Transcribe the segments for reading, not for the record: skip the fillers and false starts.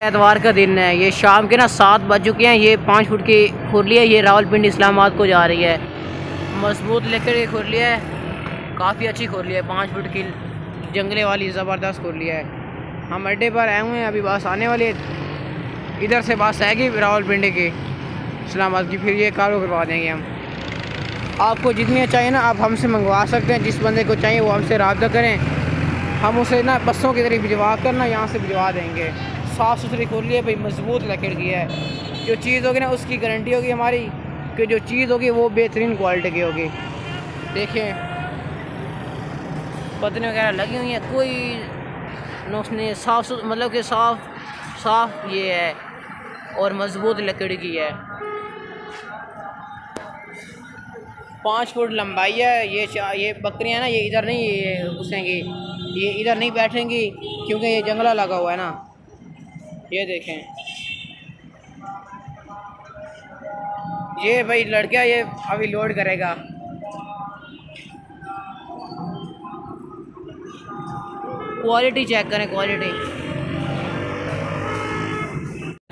एतवार का दिन है। ये शाम के ना 7 बज चुके हैं। ये 5 फुट की खुरली है। ये रावलपिंडी इस्लामाबाद को जा रही है। मजबूत लकड़ की खुरली है, काफ़ी अच्छी खुरली है। 5 फुट की जंगले वाली ज़बरदस्त खुरली है। हम अड्डे पर आए हुए हैं, अभी बस आने वाली है। इधर से बस आएगी रावलपिंडी की इस्लामाबाद की, फिर ये कारो करवा देंगे हम। आपको जितनी चाहिए ना आप हमसे मंगवा सकते हैं। जिस बंदे को चाहिए वो हमसे रब्ता करें, हम उसे ना बसों की तरह भिजवा कर ना यहाँ से भिजवा देंगे। साफ़ सुथरी खुरली है भाई, मजबूत लकड़ की है। जो चीज़ होगी ना उसकी गारंटी होगी हमारी कि जो चीज़ होगी वो बेहतरीन क्वालिटी की होगी। देखें पत्नी वगैरह लगी हुई हैं, कोई नुक्स नहीं, साफ मतलब कि साफ ये है और मजबूत लकड़ी की है। 5 फुट लंबाई है। ये बकरियां ना ये इधर नहीं घुसेंगी, ये इधर नहीं बैठेंगी क्योंकि ये जंगला लगा हुआ है ना। ये देखें, ये भाई लड़का ये अभी लोड करेगा। क्वालिटी चेक करें, क्वालिटी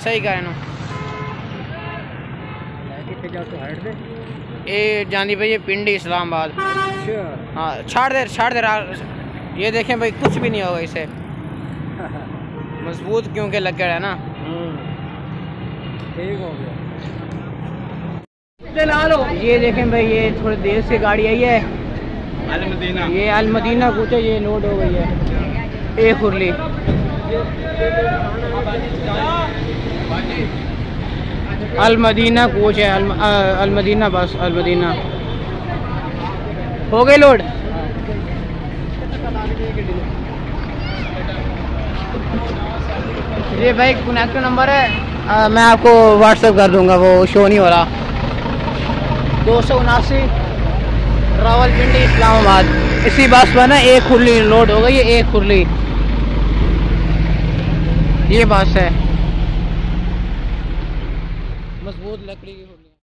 सही करें ना। ये जानी भाई ये पिंडी इस्लामाबाद। हाँ छाड़ दे। ये देखें भाई कुछ भी नहीं होगा इसे, मजबूत क्योंकि लकड़ है ना। ठीक हो गया। ये देखें भाई, ये थोड़ी देर से गाड़ी आई है। ये अलमदीना कुछ है, ये लोड हो गई है। एक खुरली अलमदीना कोच है, अलमदीना बस अलमदीना हो गई लोड। ये भाई कनेक्ट नंबर है, मैं आपको व्हाट्सएप कर दूंगा, वो शो नहीं हो रहा। 279 रावलपिंडी इस्लामाबाद। इसी बस पर ना एक खुरली लोड हो गई है, एक खुरली। ये बस है, मजबूत लकड़ी की।